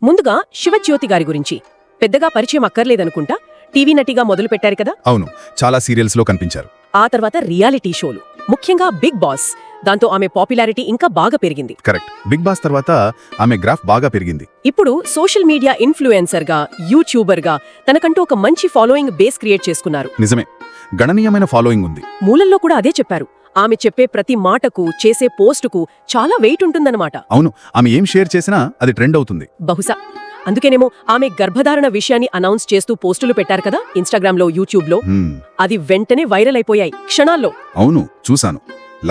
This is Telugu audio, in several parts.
ముందుగా శివజ్యోతి గారి గురించి పెద్దగా పరిచయం అక్కర్లేదనుకుంటా. టీవీ నటిగా మొదలుపెట్టారు కదా. అవును, చాలా సీరియల్స్లో కనిపించారు. ఆ తర్వాత రియాలిటీ షోలు, ముఖ్యంగా బిగ్ బాస్. దాంతో ఆమె పాపులారిటీ ఇంకా బాగా పెరిగింది. కరెక్ట్. బిగ్ బాస్ తర్వాత ఆమె గ్రాఫ్ బాగా పెరిగింది. ఇప్పుడు సోషల్ మీడియా ఇన్ఫ్లుయెన్సర్గా, యూట్యూబర్గా తనకంటూ ఒక మంచి ఫాలోయింగ్ బేస్ క్రియేట్ చేసుకున్నారు. నిజమే, గణనీయమైన ఫాలోయింగ్ ఉంది. మూలల్లో కూడా అదే చెప్పారు. ఆమె చెప్పే ప్రతి మాటకు, చేసే పోస్టుకు చాలా వెయిట్ ఉంటుందన్నమాట. అవును, ఆమె ఏం షేర్ చేసినా అది ట్రెండ్ అవుతుంది. బహుశా అందుకేనేమో ఆమె గర్భధారణ విషయాన్ని అనౌన్స్ చేస్తూ పోస్టులు పెట్టారు కదా ఇన్స్టాగ్రామ్లో, యూట్యూబ్లో. అది వెంటనే వైరల్ అయిపోయాయి క్షణాల్లో. అవును, చూశాను.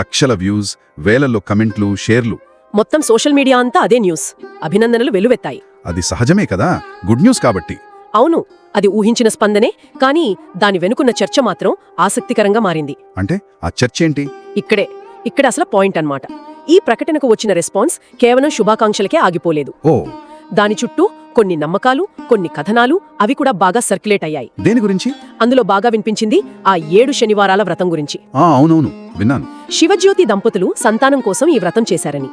లక్షల వ్యూస్, వేలల్లో కమెంట్లు, షేర్లు. మొత్తం సోషల్ మీడియా అంతా అదే న్యూస్. అభినందనలు వెల్లువెత్తాయి. అది సహజమే కదా, గుడ్ న్యూస్ కాబట్టి. అవును, అది ఊహించిన స్పందనే. కానీ దాని వెనుకున్న చర్చ మాత్రం ఆసక్తికరంగా మారింది. అంటే ఆ చర్చ ఏంటి? ఇక్కడ అసలు పాయింట్ అన్నమాట. ఈ ప్రకటనకు వచ్చిన రెస్పాన్స్ కేవలం శుభాకాంక్షలకే ఆగిపోలేదు. ఓ, దాని చుట్టూ కొన్ని నమ్మకాలు, కొన్ని కథనాలు, అవి కూడా బాగా సర్క్యులేట్ అయ్యాయి. దేని గురించి? అందులో బాగా వినిపించింది ఆ 7 శనివారాల వ్రతం గురించి. అవునవును, విన్నాను. శివజ్యోతి దంపతులు సంతానం కోసం ఈ వ్రతం చేశారని,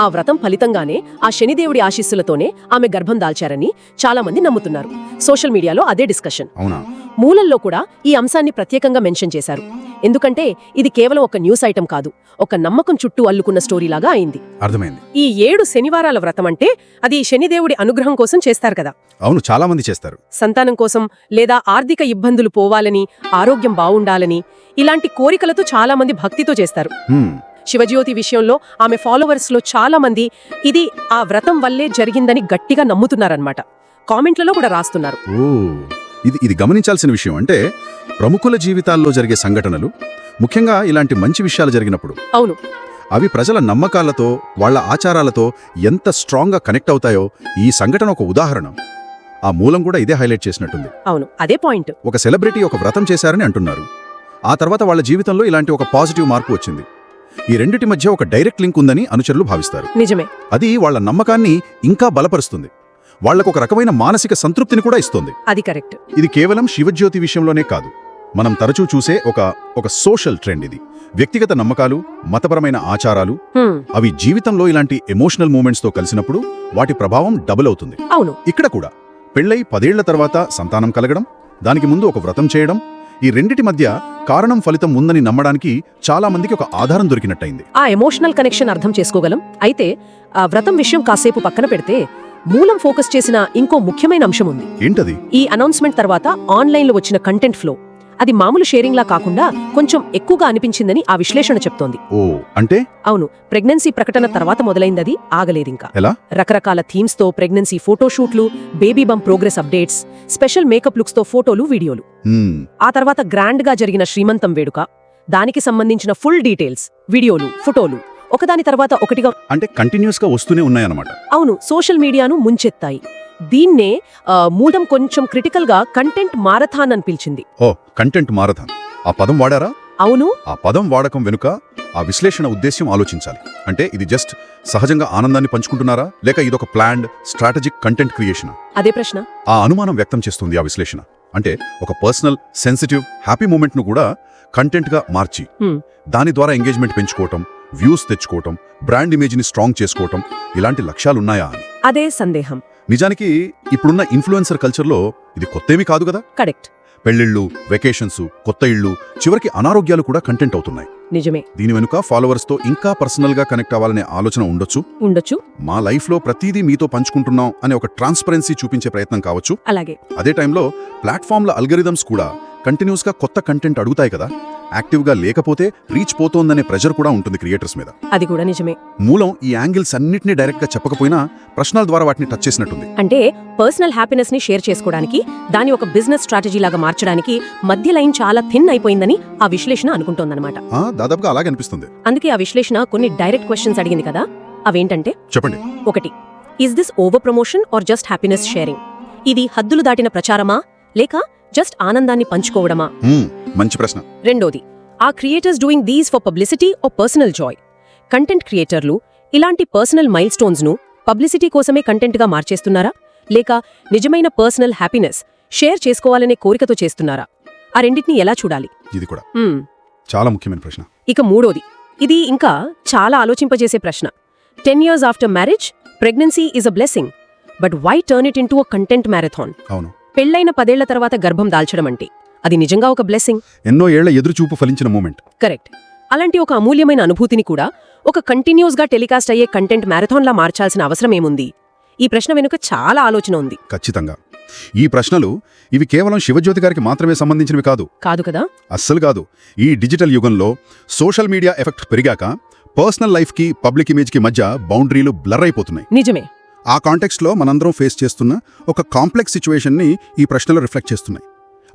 ఆ వ్రతం ఫలితంగానే ఆ శనిదేవుడి ఆశీస్సులతోనే ఆమె గర్భం దాల్చారని చాలా మంది నమ్ముతున్నారు. సోషల్ మీడియాలో అదే డిస్కషన్. అవునా? మూలల్లో కూడా ఈ అంశాన్ని ప్రత్యేకంగా మెన్షన్ చేశారు. ఎందుకంటే ఇది కేవలం ఒక న్యూస్ ఐటం కాదు, ఒక నమ్మకం చుట్టూ అల్లుకున్న స్టోరీలాగా అయింది. అర్థమైంది. ఈ 7 శనివారాల వ్రతం అంటే అది శనిదేవుడి అనుగ్రహం కోసం చేస్తారు కదా. అవును, చాలా మంది చేస్తారు. సంతానం కోసం, లేదా ఆర్థిక ఇబ్బందులు పోవాలని, ఆరోగ్యం బావుండాలని, ఇలాంటి కోరికలతో చాలా మంది భక్తితో చేస్తారు. శివజ్యోతి విషయంలో ఆమె ఫాలోవర్స్ లో చాలా మంది ఇది ఆ వ్రతం వల్లే జరిగిందని గట్టిగా నమ్ముతున్నారన్నమాట. కామెంట్లలో కూడా రాస్తున్నారు. ఇది గమనించాల్సిన విషయం. అంటే ప్రముఖుల జీవితాల్లో జరిగే సంఘటనలు, ముఖ్యంగా ఇలాంటి మంచి విషయాలు జరిగినప్పుడు, అవును, అవి ప్రజల నమ్మకాలతో, వాళ్ల ఆచారాలతో ఎంత స్ట్రాంగ్గా కనెక్ట్ అవుతాయో ఈ సంఘటన ఒక ఉదాహరణ. ఆ మూలం కూడా ఇదే హైలైట్ చేసినట్టుంది. అవును, అదే పాయింట్. ఒక సెలబ్రిటీ ఒక వ్రతం చేశారని అంటున్నారు. ఆ తర్వాత వాళ్ళ జీవితంలో ఇలాంటి ఒక పాజిటివ్ మార్పు వచ్చింది. ఈ రెండిటి మధ్య ఒక డైరెక్ట్ లింక్ ఉందని అనుచరులు భావిస్తారు. నిజమే. అది వాళ్ల నమ్మకాన్ని ఇంకా బలపరుస్తుంది, వాళ్లకు ఒక రకమైన మానసిక సంతృప్తిని కూడా ఇస్తుంది. అది కరెక్ట్. ఇది కేవలం శివజ్యోతి విషయంలోనే కాదు, మనం తరచూ చూసే ఒక సోషల్ ట్రెండ్ ఇది. వ్యక్తిగత నమ్మకాలు, మతపరమైన ఆచారాలు, అవి జీవితంలో ఇలాంటి ఎమోషనల్ మూమెంట్స్ తో కలిసినప్పుడు వాటి ప్రభావం డబుల్ అవుతుంది. అవును, ఇక్కడ కూడా పెళ్ళై 10 ఏళ్ల తర్వాత సంతానం కలగడం, దానికి ముందు ఒక వ్రతం చేయడం, ఈ రెండిటి మధ్య కారణం ఫలితం ఉందని నమ్మడానికి చాలా మందికి ఒక ఆధారం దొరికినట్టయింది. ఆ ఎమోషనల్ కనెక్షన్ అర్థం చేసుకోగలం. అయితే ఆ వ్రతం విషయం కాసేపు పక్కన పెడితే మూలం ఫోకస్ చేసిన ఇంకో ముఖ్యమైన అంశం ఉంది. ఏంటది? ఈ అనౌన్స్మెంట్ తర్వాత ఆన్లైన్లో వచ్చిన కంటెంట్ ఫ్లో. అది మామూలు షేరింగ్లా కాకుండా కొంచెం ఎక్కువగా అనిపించిందని ఆ విశ్లేషణ చెప్తోంది. ఓ, అంటే? అవును, ప్రెగ్నెన్సీ ప్రకటన తర్వాత మొదలైందది, ఆగలేదింకా. ఎలా? రకరకాల థీమ్స్ తో ప్రెగ్నెన్సీ ఫోటోషూట్లు, baby bump progress updates, special makeup looks తో ఫోటోలు, వీడియోలు. ఆ తర్వాత గ్రాండ్ గా జరిగిన శ్రీమంతం వేడుక, దానికి సంబంధించిన ఫుల్ డీటెయిల్స్, వీడియోలు, ఫోటోలు ఒకదాని తర్వాత ఒకటిగా, అంటే కంటిన్యూస్ గా వస్తూనే ఉన్నాయన్నమాట. అవును, సోషల్ మీడియాను ముంచెత్తాయి. దీన్నే మూలం కొంచెం క్రిటికల్ గా కంటెంట్ మారథాన్ అని పిలిచింది. ఓ, కంటెంట్ మారథాన్, ఆ పదం వాడారా? అవును. ఆ పదం వాడకం వెనుక ఆ విశ్లేషణ ఉద్దేశ్యం ఆలోచించాలి. అంటే ఇది జస్ట్ సహజంగా ఆనందాన్ని పంచుకుంటున్నారా, లేక ఇదొక ప్లాన్డ్ స్ట్రాటజిక్ కంటెంట్ క్రియేషన్? అదే ప్రశ్న. ఆ అనుమానం వ్యక్తం చేస్తుంది ఆ విశ్లేషణ. అంటే ఒక పర్సనల్, సెన్సిటివ్, హ్యాపీ మూమెంట్ ను కూడా కంటెంట్ గా మార్చి దాని ద్వారా ఎంగేజ్మెంట్ పెంచుకోవటం, వ్యూస్ తెచ్చుకోవటం, బ్రాండ్ ఇమేజ్ ని స్ట్రాంగ్ చేసుకోవటం, ఇలాంటి లక్ష్యాలున్నాయా అని అదే సందేహం. నిజానికి ఇప్పుడున్న ఇన్ఫ్లుయెన్సర్ కల్చర్లో ఇది కొత్తేమీ కాదు కదా. కరెక్ట్. పెళ్లిళ్ళు, వెకేషన్స్, కొత్త ఇళ్ళు, చివరికి అనారోగ్యాలు కూడా కంటెంట్ అవుతున్నాయి. నిజమే. దీని వెనుక ఫాలోవర్స్ తో ఇంకా పర్సనల్ గా కనెక్ట్ అవ్వాలనే ఆలోచన ఉండొచ్చు. మా లైఫ్ లో ప్రతిదీ మీతో పంచుకుంటున్నాం అనే ఒక ట్రాన్స్పరెన్సీ చూపించే ప్రయత్నం కావచ్చు. అలాగే అదే టైంలో ప్లాట్ఫామ్ల అల్గరిథమ్స్ కూడా కంటిన్యూస్ గా కొత్త కంటెంట్ అడుగుతాయి కదా. యాక్టివ్ గా లేకపోతే రీచ్ పోతోందనే ప్రెజర్ కూడా ఉంటుంది క్రియేటర్స్ మీద. అది కూడా నిజమే. మూలం ఈ యాంగిల్స్ అన్నిటినీ డైరెక్ట్ గా చెప్పకపోయినా ప్రశ్నల ద్వారా వాటిని టచ్ చేసినట్టుంది. అంటే పర్సనల్ హ్యాపీనెస్ ని షేర్ చేసుకోవడానికి, దాని ఒక బిజినెస్ స్ట్రాటజీ లాగా మార్చడానికి మధ్య లైన్ చాలా థిన్ అయిపోయిందని ఆ విశ్లేషణ అనుకుంటోందన్నమాట. దాదాపుగా అలాగే అనిపిస్తుంది. అందుకే ఆ విశ్లేషణ కొన్ని డైరెక్ట్ క్వశ్చన్స్ అడిగింది కదా. అవేంటంటే, చెప్పండి. 1, is this over promotion are just happiness sharing? ఇది హద్దులు దాటిన ప్రచారమా, లేక జస్ట్ ఆనందాన్ని పంచుకోవడమా? మంచి ప్రశ్న. 2, ఆ creators doing these for publicity or personal joy? Content క్రియేటర్లు ఇలాంటి పర్సనల్ మైల్ స్టోన్స్ ను పబ్లిసిటీ కోసమే కంటెంట్ గా మార్చేస్తున్నారా, లేక నిజమైన పర్సనల్ హ్యాపీనెస్ షేర్ చేసుకోవాలనే కోరికతో చేస్తున్నారా? ఆ రెండింటిని ఎలా చూడాలి? ఇది కూడా చాలా ముఖ్యమైన ప్రశ్న. ఇక 3, ఇది ఇంకా చాలా ఆలోచింపజేసే ప్రశ్న. 10 years after marriage, pregnancy is a blessing. But why turn it into a content marathon? అవును. పెళ్లైన 10 ఏళ్ల తర్వాత గర్భం దాల్చడం అంటే అది నిజంగా ఒక బ్లెస్సింగ్. ఎన్నో ఏళ్ల ఎదురుచూపు ఫలించిన మూమెంట్. కరెక్ట్. అలాంటి ఒక అమూల్యమైన అనుభూతిని కూడా ఒక కంటిన్యూస్గా టెలికాస్ట్ అయ్యే కంటెంట్ మ్యారథాన్లా మార్చాల్సిన అవసరం ఏముంది? ఈ ప్రశ్న వెనుక చాలా ఆలోచన ఉంది. ఖచ్చితంగా. ఈ ప్రశ్నలు ఇవి కేవలం శివజ్యోతి గారికి మాత్రమే సంబంధించినవి కాదు. కాదు కదా? అస్సలు కాదు. ఈ డిజిటల్ యుగంలో సోషల్ మీడియా ఎఫెక్ట్ పెరిగాక పర్సనల్ లైఫ్కి పబ్లిక్ ఇమేజ్కి మధ్య బౌండరీలు బ్లర్ అయిపోతున్నాయి. నిజమే. ఆ కాంటెక్స్ట్లో మనందరం ఫేస్ చేస్తున్న ఒక కాంప్లెక్స్ సిచ్యువేషన్ని ఈ ప్రశ్నలు రిఫ్లెక్ట్ చేస్తున్నాయి.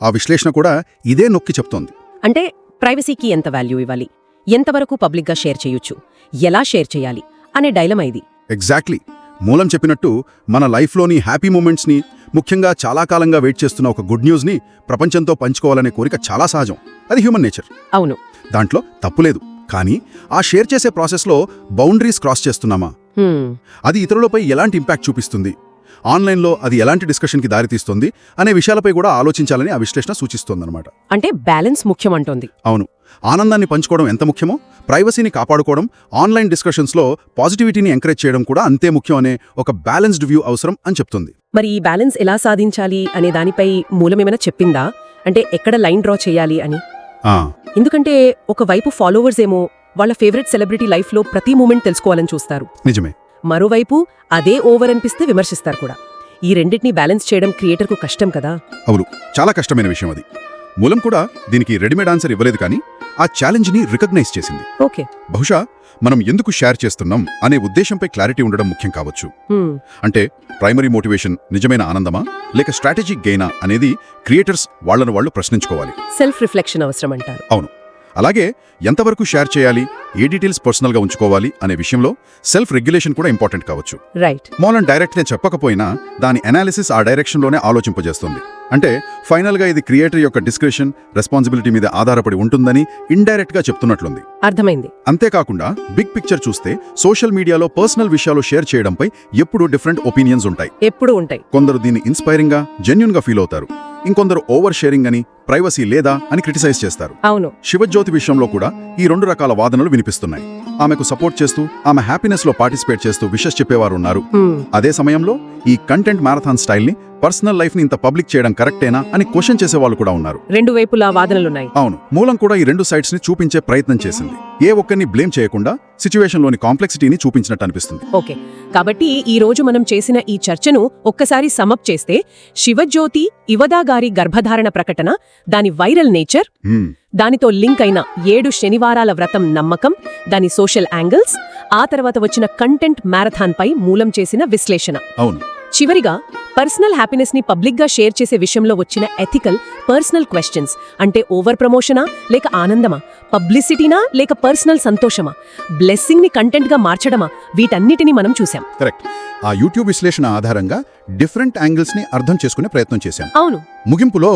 ఆ విశ్లేషణ కూడా ఇదే నొక్కి చెప్తోంది. అంటే ప్రైవసీకి ఎంత వాల్యూ ఇవ్వాలి, ఎంతవరకు పబ్లిక్గా షేర్ చేయొచ్చు, ఎలా షేర్ చేయాలి అనే డైలమా ఇది. ఎగ్జాక్ట్లీ. మూలం చెప్పినట్టు మన లైఫ్లోని హ్యాపీ మూమెంట్స్ని, ముఖ్యంగా చాలా కాలంగా వెయిట్ చేస్తున్న ఒక గుడ్ న్యూస్ని ప్రపంచంతో పంచుకోవాలనే కోరిక చాలా సహజం. అది హ్యూమన్ నేచర్. అవును. దాంట్లో తప్పులేదు. కానీ ఆ షేర్ చేసే ప్రాసెస్లో బౌండరీస్ క్రాస్ చేస్తున్నామా? అది ఇతరులపై ఎలాంటి ఇంపాక్ట్ చూపిస్తుంది, ఆన్లైన్లో అది ఎలాంటి డిస్కషన్కి దారితీస్తుంది అనే విషయాలపై కూడా ఆలోచించాలని ఆ విశ్లేషణ సూచిస్తోందన్నమాట. అంటే బ్యాలెన్స్ ముఖ్యమంటోంది. అవును. ఆనందాన్ని పంచుకోవడం ఎంత ముఖ్యమో, ప్రైవసీని కాపాడుకోవడం, ఆన్లైన్ డిస్కషన్స్లో పాజిటివిటీని ఎంకరేజ్ చేయడం కూడా అంతే ముఖ్యం అనే ఒక బ్యాలెన్స్డ్ వ్యూ అవసరం అని చెప్తుంది. మరి ఈ బ్యాలెన్స్ ఎలా సాధించాలి అనే దానిపై మూలమేమైనా చెప్పిందా? అంటే ఎక్కడ లైన్ డ్రా చేయాలి అని? ఎందుకంటే ఒకవైపు ఫాలోవర్స్ ఏమో వాళ్ళ ఫేవరెట్ సెలబ్రిటీ లైఫ్లో ప్రతి మూమెంట్ తెలుసుకోవాలని చూస్తారు. నిజమే. మరోవైపు అదే ఓవర్ అనిపిస్తే విమర్శిస్తారు కూడా. ఈ రెండింటినీ బ్యాలెన్స్ చేయడం క్రియేటర్కు కష్టం కదా? అవును, చాలా కష్టమైన విషయం అది. మూలం కూడా దీనికి రెడీమేడ్ ఆన్సర్ ఇవ్వలేదు, కానీ ఆ ఛాలెంజ్ని రికగ్నైజ్ చేసింది. ఓకే. బహుశా మనం ఎందుకు షేర్ చేస్తున్నాం అనే ఉద్దేశంపై క్లారిటీ ఉండడం ముఖ్యం కావచ్చు. అంటే ప్రైమరీ మోటివేషన్ నిజమైన ఆనందమా లేక స్ట్రాటజిక్ గెయినా అనేది క్రియేటర్స్ వాళ్లను వాళ్ళు ప్రశ్నించుకోవాలి. సెల్ఫ్ రిఫ్లెక్షన్ అవసరం అంటారు. అవును. అలాగే ఎంతవరకు షేర్ చేయాలి, ఏ డీటెయిల్స్ పర్సనల్గా ఉంచుకోవాలి అనే విషయంలో సెల్ఫ్ రెగ్యులేషన్ కూడా ఇంపార్టెంట్ కావచ్చు. రైట్. మూలం డైరెక్ట్గా చెప్పకపోయినా దాని అనాలిసిస్ ఆ డైరెక్షన్లోనే ఆలోచింపజేస్తుంది. అంటే ఫైనల్గా ఇది క్రియేటర్ యొక్క డిస్క్రిప్షన్, రెస్పాన్సిబిలిటీ మీద ఆధారపడి ఉంటుందని ఇండైరెక్ట్గా చెప్తున్నట్లుంది. అర్థమైంది. అంతేకాకుండా బిగ్ పిక్చర్ చూస్తే సోషల్ మీడియాలో పర్సనల్ విషయాలు షేర్ చేయడంపై ఎప్పుడూ డిఫరెంట్ ఒపీనియన్స్ ఉంటాయి. ఎప్పుడూ ఉంటాయి. కొందరు దీన్ని ఇన్స్పైరింగ్గా, జెన్యూన్గా ఫీల్ అవుతారు. ఇంకొందరు ఓవర్ షేరింగ్ అని, ప్రైవసీ లేదా అని క్రిటిసైజ్ చేస్తారు. అవును. శివజ్యోతి విషయంలో కూడా ఈ 2 రకాల వాదనలు వినిపిస్తున్నాయి. ఆమెకు సపోర్ట్ చేస్తూ, ఆమె హ్యాపీనెస్ లో పార్టిసిపేట్ చేస్తూ విషెస్ చెప్పేవారు ఉన్నారు. అదే సమయంలో ఈ కంటెంట్ మ్యారథాన్ స్టైల్ ని, పర్సనల్ లైఫ్ ని ఇంత పబ్లిక్ చేయడం కరెక్టేనా అని క్వశ్చన్ చేసేవాళ్ళు కూడా ఉన్నారు. 2 వైపులా వాదనలున్నాయి. అవును. మూలం కూడా ఈ 2 సైడ్స్ ని చూపించే ప్రయత్నం చేసింది. ఏ ఒక్కరిని బ్లేమ్ చేయకుండా సిచ్యువేషన్ లోని కాంప్లెక్సిటీని చూపించినట్టు అనిపిస్తుంది. ఓకే. కాబట్టి ఈ రోజు మనం చేసిన ఈ చర్చను ఒక్కసారి సమప్ చేస్తే, శివజ్యోతి యువదా గారి గర్భధారణ ప్రకటన, దాని వైరల్ నేచర్, దానితో లింక్ అయిన 7 శనివారాల వ్రతం నమ్మకం, దాని సోషల్ యాంగిల్స్, ఆ తర్వాత వచ్చిన కంటెంట్ మ్యారథాన్ పై మూలం చేసిన విశ్లేషణ. అవును. చివరిగా పర్సనల్ హ్యాపీనెస్ ని పబ్లిక్ గా షేర్ చేసే విషయంలో వచ్చిన ఎథికల్, పర్సనల్ క్వశ్చన్స్. అంటే ఓవర్ ప్రమోషనా లేక ఆనందమా, పబ్లిసిటీనా లేక పర్సనల్ సంతోషమా, బ్లెస్సింగ్ ని కంటెంట్ గా మార్చడమా, వీటన్నిటిని మనం చూసాం. కరెక్ట్. ఆ యూట్యూబ్ విశ్లేషణ ఆధారంగా డిఫరెంట్ యాంగిల్స్ ని అర్థం చేసుకునే ప్రయత్నం చేశాం. అవును. ముగింపులో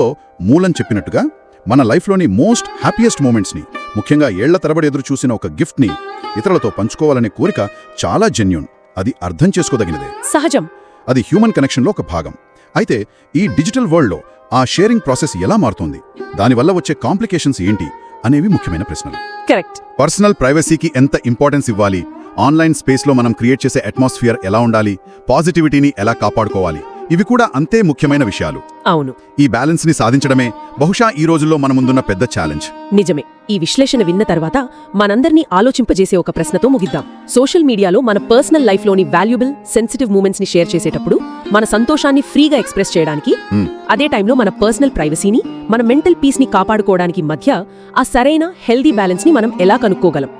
మూలం చెప్పినట్టుగా మన లైఫ్లోని మోస్ట్ హ్యాపీయెస్ట్ మూమెంట్స్ని, ముఖ్యంగా ఏళ్ల తరబడి ఎదురు చూసిన ఒక గిఫ్ట్ని ఇతరులతో పంచుకోవాలనే కోరిక చాలా జెన్యూన్. అది అర్థం చేసుకోదగినదే, సహజం. అది హ్యూమన్ కనెక్షన్లో ఒక భాగం. అయితే ఈ డిజిటల్ వరల్డ్లో ఆ షేరింగ్ ప్రాసెస్ ఎలా మారుతోంది, దానివల్ల వచ్చే కాంప్లికేషన్స్ ఏంటి అనేవి ముఖ్యమైన ప్రశ్నలు. కరెక్ట్. పర్సనల్ ప్రైవసీకి ఎంత ఇంపార్టెన్స్ ఇవ్వాలి, ఆన్లైన్ స్పేస్లో మనం క్రియేట్ చేసే అట్మాస్ఫియర్ ఎలా ఉండాలి, పాజిటివిటీని ఎలా కాపాడుకోవాలి, ఇవి కూడా అంతే ముఖ్యమైన విషయాలు. అవును. ఈ బ్యాలెన్స్ ని సాధించడమే బహుశా ఈ రోజుల్లో మన ముందున్న పెద్ద ఛాలెంజ్. నిజమే. ఈ విశ్లేషణ విన్న తర్వాత మనందర్నీ ఆలోచింపజేసే ఒక ప్రశ్నతో ముగిద్దాం. సోషల్ మీడియాలో మన పర్సనల్ లైఫ్ లోని వాల్యుబుల్, సెన్సిటివ్ మూమెంట్స్ ని షేర్ చేసేటప్పుడు మన సంతోషాన్ని ఫ్రీగా ఎక్స్ప్రెస్ చేయడానికి, అదే టైంలో మన పర్సనల్ ప్రైవసీని, మన మెంటల్ పీస్ ని కాపాడుకోవడానికి మధ్య ఆ సరైన హెల్దీ బ్యాలెన్స్ ని మనం ఎలా కనుక్కోగలం?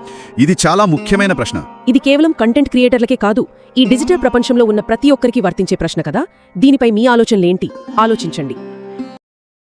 ఇది చాలా ముఖ్యమైన ప్రశ్న. ఇది కేవలం కంటెంట్ క్రియేటర్లకే కాదు, ఈ డిజిటల్ ప్రపంచంలో ఉన్న ప్రతి ఒక్కరికి వర్తించే ప్రశ్న కదా. దీనిపై మీ ఆలోచనలేంటి? ఆలోచించండి.